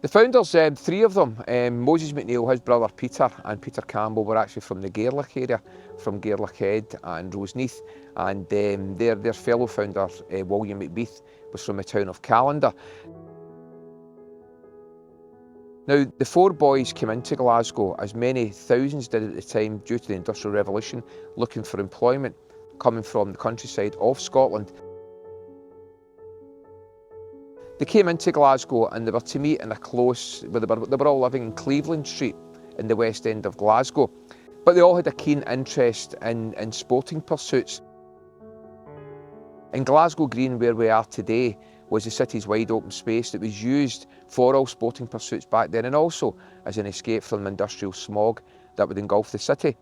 The founders, three of them, Moses McNeill, his brother Peter, and Peter Campbell were actually from the Gairloch area, from Gairloch Head and Roseneath, and their fellow founder, William McBeath, was from the town of Callander. Now, the four boys came into Glasgow, as many thousands did at the time due to the Industrial Revolution, looking for employment, coming from the countryside of Scotland. They came into Glasgow and they were to meet in a close, they were all living in Cleveland Street in the west end of Glasgow. But they all had a keen interest in sporting pursuits. In Glasgow Green, where we are today, was the city's wide open space that was used for all sporting pursuits back then, and also as an escape from industrial smog that would engulf the city.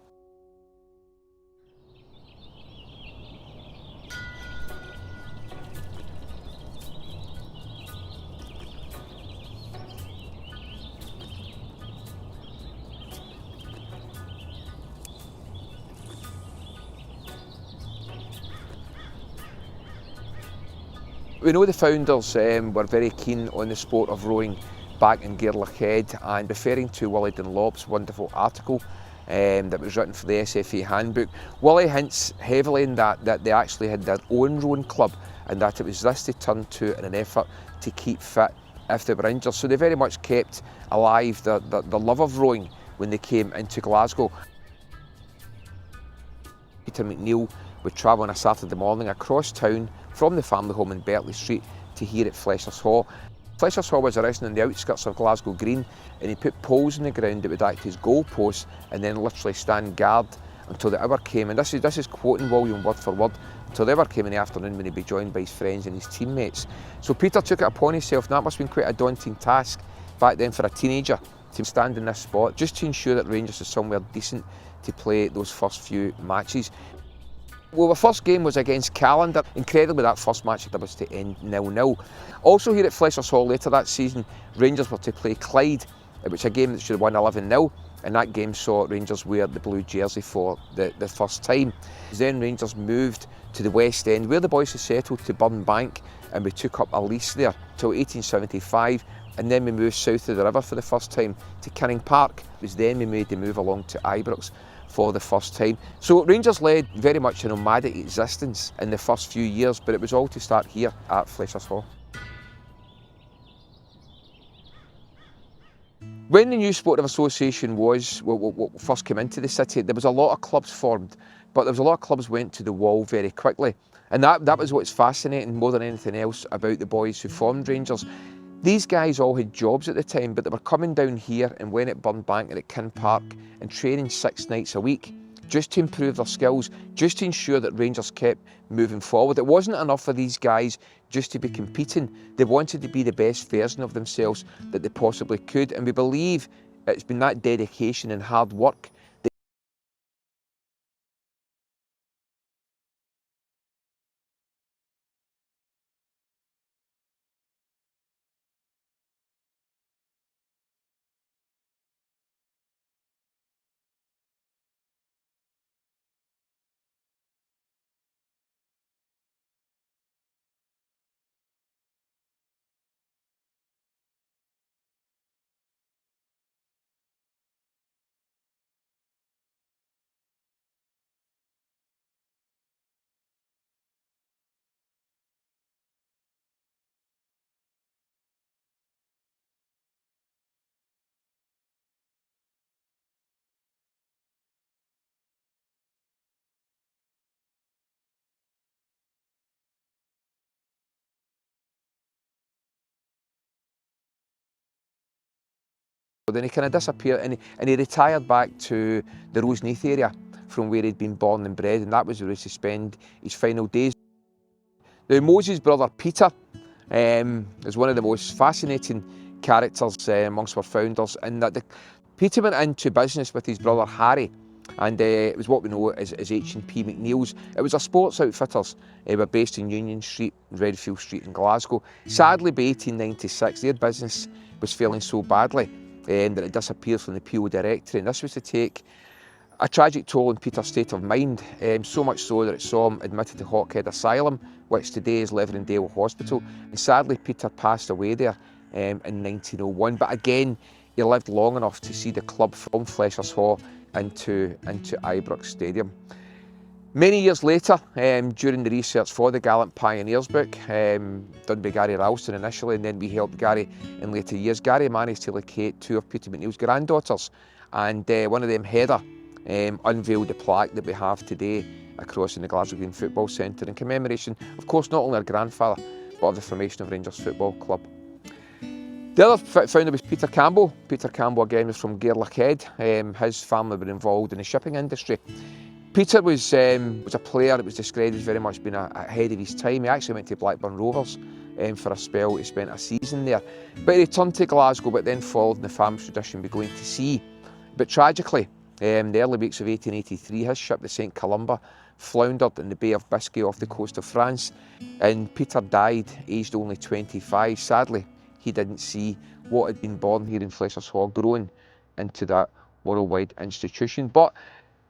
We know the founders were very keen on the sport of rowing back in Gairloch Head, and referring to Willie Dunlop's wonderful article that was written for the SFA handbook, Willie hints heavily in that they actually had their own rowing club, and that it was this they turned to in an effort to keep fit if they were injured. So they very much kept alive the love of rowing when they came into Glasgow. Peter McNeill would travel on a Saturday morning across town from the family home in Berkeley Street to here at Fleshers Hall. Fleshers Hall was arisen on the outskirts of Glasgow Green, and he put poles in the ground that would act as goalposts and then literally stand guard until the hour came. And this is quoting William word for word, until the hour came in the afternoon when he'd be joined by his friends and his teammates. So Peter took it upon himself, and that must have been quite a daunting task back then for a teenager, to stand in this spot just to ensure that Rangers was somewhere decent to play those first few matches. Well, the first game was against Callander. Incredibly, that first match was to end 0-0. Also here at Fleshers Hall later that season, Rangers were to play Clyde, which was a game that should have won 11-0, and that game saw Rangers wear the blue jersey for the first time. Then Rangers moved to the West End, where the boys had settled, to Burnbank, and we took up a lease there till 1875, and then we moved south of the river for the first time to Canning Park. It was then we made the move along to Ibrox for the first time. So Rangers led very much a nomadic existence in the first few years, but it was all to start here at Fleshers Hall. When the new Sportive Association first came into the city, there was a lot of clubs formed, but there was a lot of clubs went to the wall very quickly. And that was what's fascinating more than anything else about the boys who formed Rangers. These guys all had jobs at the time, but they were coming down here and went at Burnbank and at Canning Park and training 6 nights a week just to improve their skills, just to ensure that Rangers kept moving forward. It wasn't enough for these guys just to be competing. They wanted to be the best version of themselves that they possibly could, and we believe it's been that dedication and hard work Then he kind of disappeared, and he retired back to the Roseneath area from where he'd been born and bred, and that was where he to spend his final days. Now, Moses' brother Peter is one of the most fascinating characters amongst our founders, in that Peter went into business with his brother Harry, and it was what we know as H&P McNeil's. It was a sports outfitters. They were based in Union Street, Redfield Street in Glasgow. Sadly, by 1896, their business was failing so badly that it disappeared from the PO directory, and this was to take a tragic toll on Peter's state of mind, so much so that it saw him admitted to Hawkhead Asylum, which today is Leverdale Hospital. And sadly, Peter passed away there in 1901. But again, he lived long enough to see the club from Fleshers Hall into Ibrox Stadium. Many years later, during the research for the Gallant Pioneers book, done by Gary Ralston initially, and then we helped Gary in later years, Gary managed to locate two of Peter McNeill's granddaughters, and one of them, Heather, unveiled the plaque that we have today across in the Glasgow Green Football Centre in commemoration, of course, not only her grandfather, but of the formation of Rangers Football Club. The other founder was Peter Campbell. Peter Campbell again was from Gairlochhead. His family were involved in the shipping industry. Peter was a player that was described as very much being ahead of his time. He actually went to Blackburn Rovers for a spell. He spent a season there. But he returned to Glasgow, but then followed in the family's tradition by going to sea. But tragically, in the early weeks of 1883, his ship, the St Columba, floundered in the Bay of Biscay off the coast of France. And Peter died, aged only 25. Sadly, he didn't see what had been born here in Fleshers Hall growing into that worldwide institution. But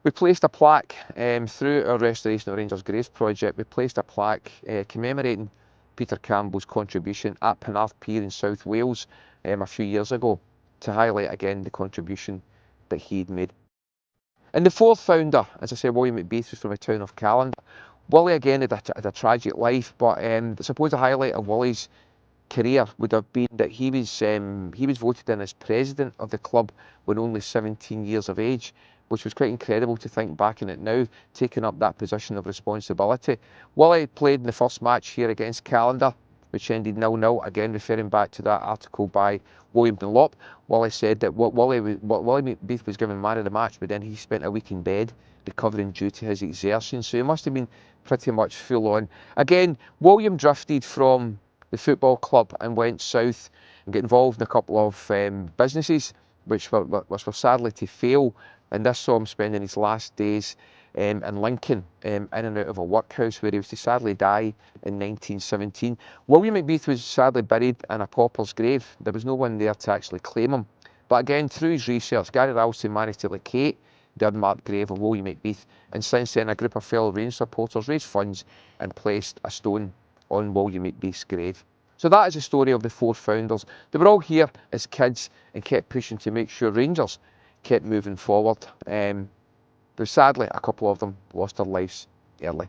we placed a plaque through our Restoration of Rangers Graves project. We placed a plaque commemorating Peter Campbell's contribution at Penarth Pier in South Wales a few years ago to highlight again the contribution that he'd made. And the fourth founder, as I said, William McBeath, was from the town of Callander. Willie again had a tragic life, but I suppose a highlight of Willie's career would have been that he was voted in as president of the club when only 17 years of age, which was quite incredible to think back on it now, taking up that position of responsibility. Willie played in the first match here against Callander, which ended 0-0, again referring back to that article by William Dunlop. Willie said that Willie McBeath was given man of the match, but then he spent a week in bed recovering due to his exertions, so he must have been pretty much full on. Again, William drifted from the football club and went south and got involved in a couple of businesses which were sadly to fail, and this saw him spending his last days in Lincoln, in and out of a workhouse where he was to sadly die in 1917. William McBeath was sadly buried in a pauper's grave. There was no one there to actually claim him. But again, through his research, Gary Ralston managed to locate the unmarked grave of William McBeath, and since then a group of fellow Rangers supporters raised funds and placed a stone on William McBeath's grave. So that is the story of the four founders. They were all here as kids and kept pushing to make sure Rangers kept moving forward. But sadly, a couple of them lost their lives early.